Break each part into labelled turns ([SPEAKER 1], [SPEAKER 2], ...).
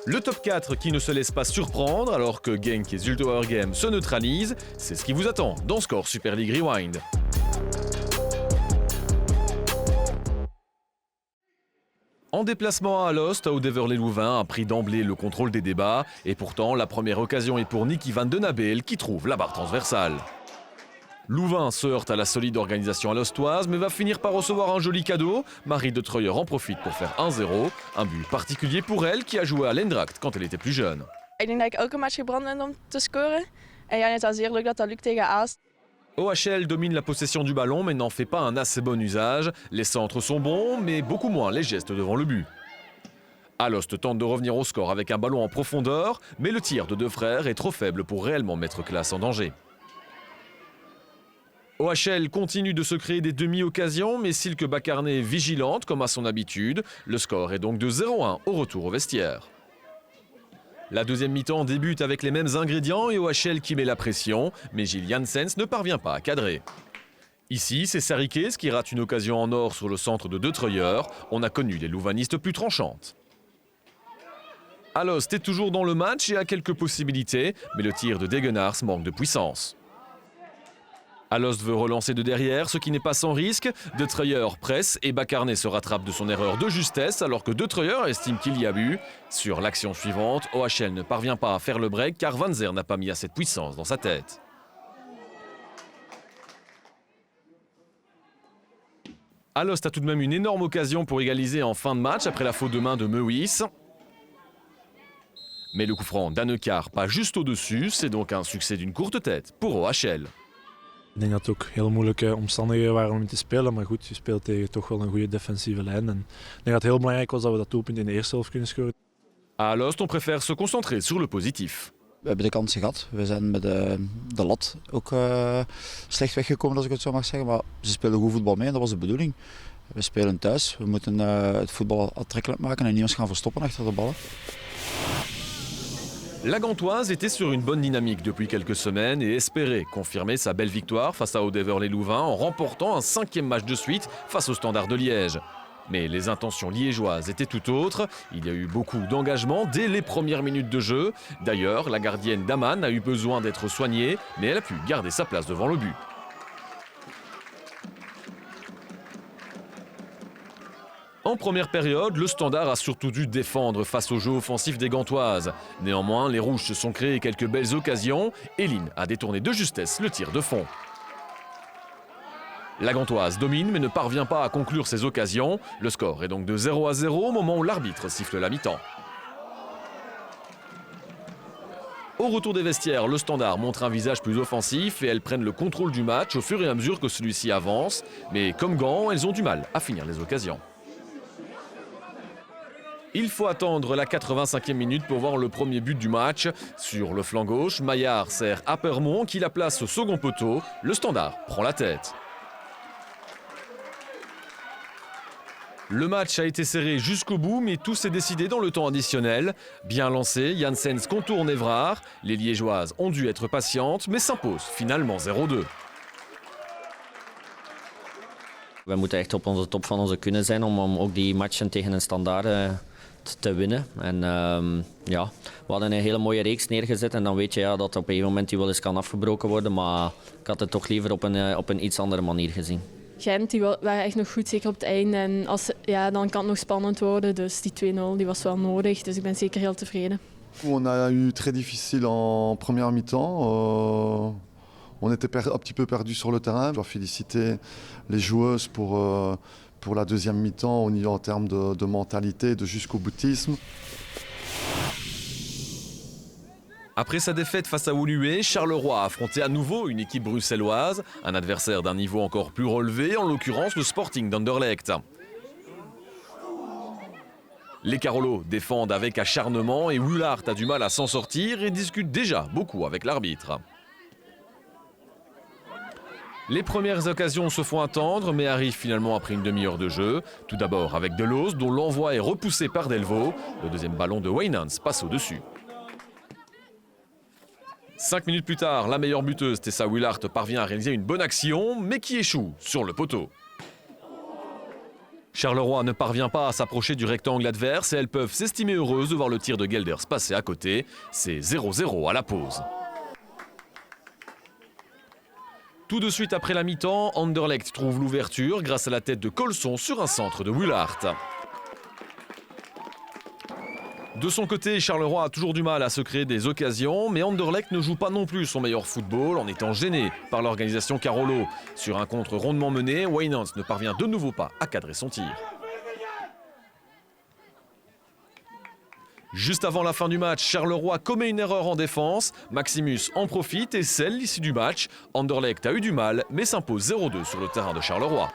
[SPEAKER 1] Le top 4 qui ne se laisse pas surprendre alors que Genk et Zulte-Waregem se neutralisent, c'est ce qui vous attend dans Score Super League Rewind. En déplacement à Alost, Oudeverlé-Louvain a pris d'emblée le contrôle des débats et pourtant la première occasion est pour Nicky van den Abel qui trouve la barre transversale. Louvain se heurte à la solide organisation alostoise mais va finir par recevoir un joli cadeau. Marie de Treuer en profite pour faire 1-0, un but particulier pour elle qui a joué à l'Eendracht quand elle était plus jeune.
[SPEAKER 2] Ik denk dat ik elke match gebrand ben om te scoren. En ja, het was zeer leuk dat dat lukt tegen Aalst.
[SPEAKER 1] OHL domine la possession du ballon mais n'en fait pas un assez bon usage. Les centres sont bons mais beaucoup moins les gestes devant le but. Alost tente de revenir au score avec un ballon en profondeur, mais le tir de deux frères est trop faible pour réellement mettre classe en danger. OHL continue de se créer des demi-occasions, mais Silke Bakarné est vigilante comme à son habitude. Le score est donc de 0-1 au retour au vestiaire. La deuxième mi-temps débute avec les mêmes ingrédients et OHL qui met la pression, mais Gilles Janssens ne parvient pas à cadrer. Ici, c'est Sarikes qui rate une occasion en or sur le centre de De Treuer. On a connu les louvanistes plus tranchantes. Alost est toujours dans le match et a quelques possibilités, mais le tir de Degenars manque de puissance. Alost veut relancer de derrière, ce qui n'est pas sans risque. De Treuer presse et Bakarné se rattrape de son erreur de justesse alors que De Treuer estime qu'il y a but. Sur l'action suivante, OHL ne parvient pas à faire le break car Van Zer n'a pas mis assez de puissance dans sa tête. Alost a tout de même une énorme occasion pour égaliser en fin de match après la faute de main de Meuwis. Mais le coup franc d'Annekar pas juste au-dessus, c'est donc un succès d'une courte tête pour OHL.
[SPEAKER 3] Ik denk dat het ook heel moeilijke omstandigheden waren om in te spelen, maar goed, je speelt tegen toch wel een goede defensieve lijn. En ik denk dat het heel belangrijk was dat we dat doelpunt in de eerste helft kunnen scoren.
[SPEAKER 1] À Alost, on préfère se concentrer sur le positif.
[SPEAKER 4] We hebben de kansen gehad. We zijn met de lat ook slecht weggekomen, als ik het zo mag zeggen. Maar ze spelen goed voetbal mee en dat was de bedoeling. We spelen thuis. We moeten het voetbal aantrekkelijk maken en niet ons gaan verstoppen achter de ballen.
[SPEAKER 1] La Gantoise était sur une bonne dynamique depuis quelques semaines et espérait confirmer sa belle victoire face à Oudeverlé-Louvain en remportant un 5e match de suite face au Standard de Liège. Mais les intentions liégeoises étaient tout autres. Il y a eu beaucoup d'engagement dès les premières minutes de jeu. D'ailleurs, la gardienne Daman a eu besoin d'être soignée, mais elle a pu garder sa place devant le but. En première période, le Standard a surtout dû défendre face au jeu offensif des Gantoises. Néanmoins, les Rouges se sont créés quelques belles occasions. Eline a détourné de justesse le tir de fond. La Gantoise domine mais ne parvient pas à conclure ses occasions. Le score est donc de 0-0 au moment où l'arbitre siffle la mi-temps. Au retour des vestiaires, le Standard montre un visage plus offensif et elles prennent le contrôle du match au fur et à mesure que celui-ci avance. Mais comme Gand, elles ont du mal à finir les occasions. Il faut attendre la 85e minute pour voir le premier but du match. Sur le flanc gauche, Maillard sert Appermont qui la place au second poteau. Le Standard prend la tête. Le match a été serré jusqu'au bout, mais tout s'est décidé dans le temps additionnel. Bien lancé, Janssens contourne Evrard. Les Liégeoises ont dû être patientes, mais s'imposent finalement 0-2.
[SPEAKER 5] We moeten echt op onze top van onze kunnen zijn om ook die matchen tegen een Standaard te winnen. En ja, we hadden een hele mooie reeks neergezet en dan weet je ja, dat op een gegeven moment die wel eens kan afgebroken worden. Maar ik had het toch liever op een iets andere manier gezien.
[SPEAKER 2] Gent die waren echt nog goed, zeker op het einde. En dan kan het nog spannend worden. Dus die 2-0 die was wel nodig. Dus ik ben zeker heel tevreden.
[SPEAKER 6] On a eu très difficile en première mi-temps. On était un petit peu perdu sur le terrain. Je dois féliciter les joueuses pour la deuxième mi-temps en termes de mentalité, de jusqu'au boutisme.
[SPEAKER 1] Après sa défaite face à Woluwe, Charleroi a affronté à nouveau une équipe bruxelloise, un adversaire d'un niveau encore plus relevé, en l'occurrence le Sporting d'Anderlecht. Les Carolos défendent avec acharnement et Wullard a du mal à s'en sortir et discute déjà beaucoup avec l'arbitre. Les premières occasions se font attendre, mais arrivent finalement après une demi-heure de jeu. Tout d'abord avec Delos, dont l'envoi est repoussé par Delvaux. Le deuxième ballon de Wijnands passe au-dessus. 5 minutes plus tard, la meilleure buteuse, Tessa Wullard, parvient à réaliser une bonne action, mais qui échoue sur le poteau. Charleroi ne parvient pas à s'approcher du rectangle adverse et elles peuvent s'estimer heureuses de voir le tir de Gelders passer à côté. C'est 0-0 à la pause. Tout de suite après la mi-temps, Anderlecht trouve l'ouverture grâce à la tête de Colson sur un centre de Wullaert. De son côté, Charleroi a toujours du mal à se créer des occasions, mais Anderlecht ne joue pas non plus son meilleur football en étant gêné par l'organisation Carolo. Sur un contre rondement mené, Wijnands ne parvient de nouveau pas à cadrer son tir. Juste avant la fin du match, Charleroi commet une erreur en défense. Maximus en profite et scelle l'issue du match. Anderlecht a eu du mal, mais s'impose 0-2 sur le terrain de Charleroi.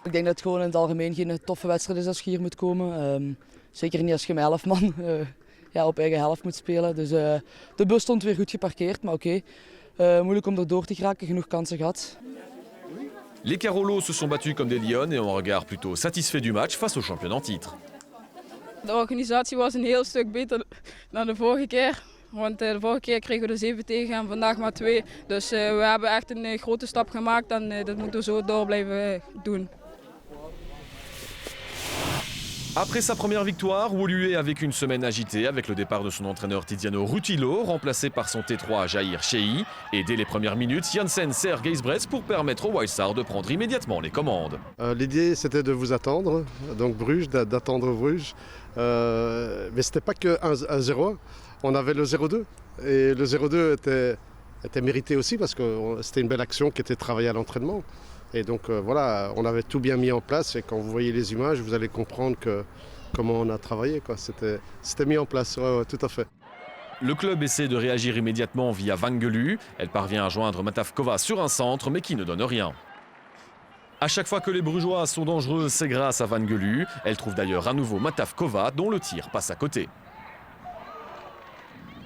[SPEAKER 7] Ik denk dat het gewoon in het algemeen geen toffe wedstrijd is als je hier moet komen. Zeker niet als je met 11 man op eigen helft moet spelen. Dus de bus stond weer goed geparkeerd, maar oké. Moeilijk om er door te geraken, genoeg kansen gehad.
[SPEAKER 1] Les Carolos se sont battus comme des lions et ont un regard plutôt satisfait du match face au champion en titre.
[SPEAKER 8] De organisatie was een heel stuk beter dan de vorige keer. Want de vorige keer kregen we er 7 tegen en vandaag maar 2. Dus we hebben echt een grote stap gemaakt en dat moeten we zo door blijven doen.
[SPEAKER 1] Après sa première victoire, Woluwe a vécu une semaine agitée avec le départ de son entraîneur Tiziano Rutilo, remplacé par son T3 Jair Shei. Et dès les premières minutes, Jansen sert Geisbretz pour permettre aux White Stars de prendre immédiatement les commandes.
[SPEAKER 9] L'idée c'était de vous attendre, donc Bruges, d'attendre Bruges. Mais c'était pas que 1-0, on avait le 0-2. Et le 0-2 était mérité aussi parce que c'était une belle action qui était travaillée à l'entraînement. Et donc voilà, on avait tout bien mis en place et quand vous voyez les images, vous allez comprendre comment on a travaillé. C'était mis en place, ouais, tout à fait.
[SPEAKER 1] Le club essaie de réagir immédiatement via Vangelu. Elle parvient à joindre Matavkova sur un centre, mais qui ne donne rien. À chaque fois que les Brugeois sont dangereux, c'est grâce à Vangelu. Elle trouve d'ailleurs à nouveau Matavkova, dont le tir passe à côté.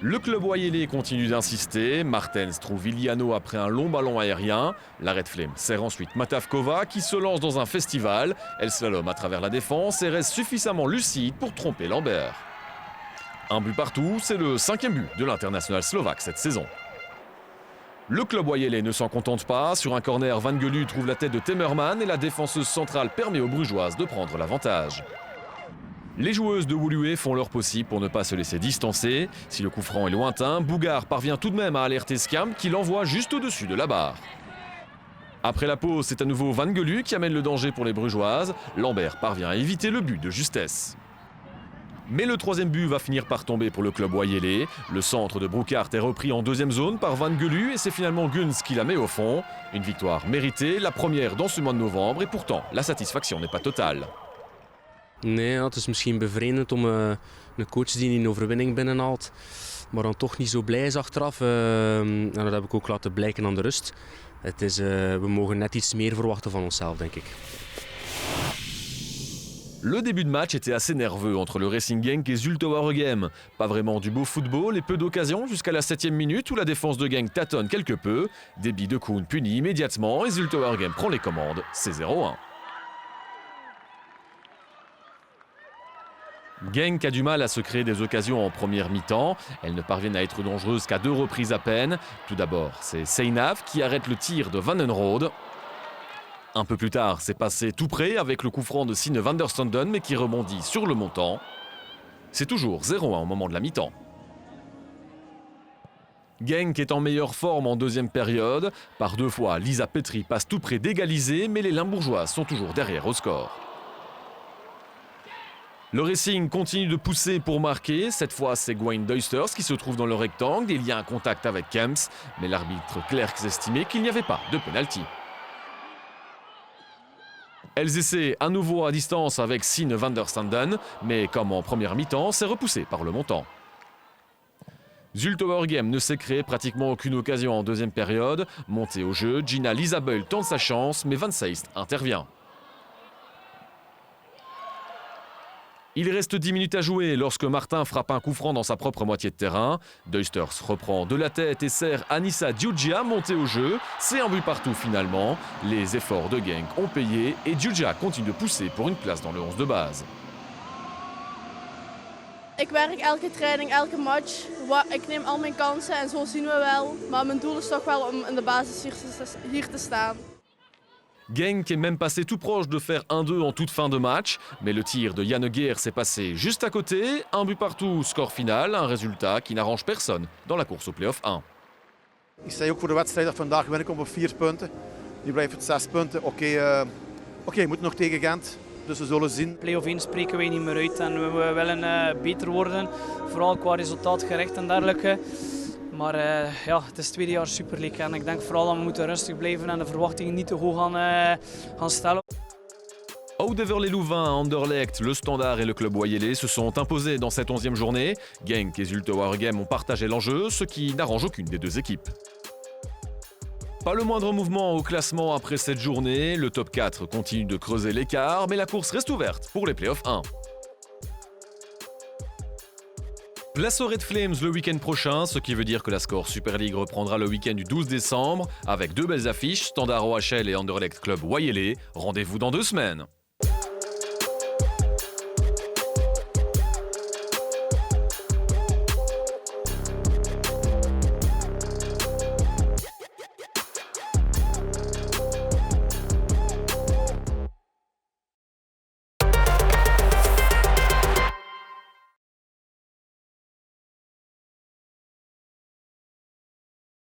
[SPEAKER 1] Le club Oyelé continue d'insister. Martens trouve Iliano après un long ballon aérien. La Red Flame sert ensuite Matavkova qui se lance dans un festival. Elle slalome à travers la défense et reste suffisamment lucide pour tromper Lambert. Un but partout, c'est le 5e but de l'international slovaque cette saison. Le club Oyelé ne s'en contente pas. Sur un corner, Vangelu trouve la tête de Temmerman et la défenseuse centrale permet aux Brugeoises de prendre l'avantage. Les joueuses de Woluwe font leur possible pour ne pas se laisser distancer. Si le coup franc est lointain, Bougard parvient tout de même à alerter Skam qui l'envoie juste au-dessus de la barre. Après la pause, c'est à nouveau Vangelu qui amène le danger pour les Brugeoises. Lambert parvient à éviter le but de justesse. Mais le 3e but va finir par tomber pour le club Oyelé. Le centre de Broekhaert est repris en 2e zone par Vangelu et c'est finalement Guns qui la met au fond. Une victoire méritée, la première dans ce mois de novembre et pourtant la satisfaction n'est pas totale.
[SPEAKER 10] Nee, het is misschien bevreemdend om een coach die een overwinning binnenhaalt, maar dan toch niet zo blij is achteraf. En dat heb ik ook laten blijken aan de rust. We mogen net iets meer verwachten van onszelf, denk ik.
[SPEAKER 1] Le début de match était assez nerveux entre le Racing Genk et Zulte Waregem. Pas vraiment du beau football et peu d'occasions jusqu'à la 7e minute où la défense de Genk tâtonne quelque peu. Débit de Koen puni immédiatement et Zulte Waregem prend les commandes. C'est 0-1. Genk a du mal à se créer des occasions en première mi-temps. Elles ne parviennent à être dangereuses qu'à 2 reprises à peine. Tout d'abord, c'est Seinav qui arrête le tir de Vanenrode. Un peu plus tard, c'est passé tout près avec le coup franc de Sine van der Standen, mais qui rebondit sur le montant. C'est toujours 0-1 au moment de la mi-temps. Genk est en meilleure forme en 2e période. Par 2 fois, Lisa Petri passe tout près d'égaliser, mais les Limbourgeoises sont toujours derrière au score. Le Racing continue de pousser pour marquer. Cette fois, c'est Gwen Duisters qui se trouve dans le rectangle. Il y a un contact avec Kemps, mais l'arbitre Clerks estimait qu'il n'y avait pas de penalty. Elles essaient à nouveau à distance avec Sine van der Standen, mais comme en première mi-temps, c'est repoussé par le montant. Zulte Waregem ne s'est créé pratiquement aucune occasion en 2e période. Montée au jeu, Gina Lisabel tente sa chance, mais Van Seist intervient. Il reste 10 minutes à jouer lorsque Martin frappe un coup franc dans sa propre moitié de terrain. Duisters reprend de la tête et sert Anissa Giugia montée au jeu. C'est un but partout finalement. Les efforts de Genk ont payé et Giugia continue de pousser pour une place dans le 11 de base.
[SPEAKER 11] Ik werk elke training, elke match. Ik neem al mijn kansen en zo zien we wel. Maar mijn doel is toch wel om in de basis hier te staan.
[SPEAKER 1] Genk est même passé tout proche de faire 1-2 en toute fin de match, mais le tir de Jan Geer s'est passé juste à côté. Un but partout, score final, un résultat qui n'arrange personne dans la course au play-off 1.
[SPEAKER 12] Ik zei ook voor de wedstrijd dat vandaag winnen komt op 4 punten. Nu blijft het 6 punten. Oké, je moet nog tegen Gent, dus we zullen zien.
[SPEAKER 13] Play-off 1 spreken wij niet meer uit en we willen beter worden, vooral qua resultaatgericht en dergelijke. Maar het is het tweede jaar Super League en ik denk vooral dat we moeten rustig blijven en de verwachtingen niet te hoog gaan stellen.
[SPEAKER 1] Audever les Louvains, Anderlecht, le Standard et le club Wayele se sont imposés dans cette 11e journée. Genk et Zulte Waregem ont partagé l'enjeu, ce qui n'arrange aucune des deux équipes. Pas le moindre mouvement au classement après cette journée. Le top 4 continue de creuser l'écart, mais la course reste ouverte pour les playoffs 1. Place aux Red Flames le week-end prochain, ce qui veut dire que la Score Super League reprendra le week-end du 12 décembre avec 2 belles affiches, Standard OHL et Anderlecht Club Wayele. Rendez-vous dans 2 semaines.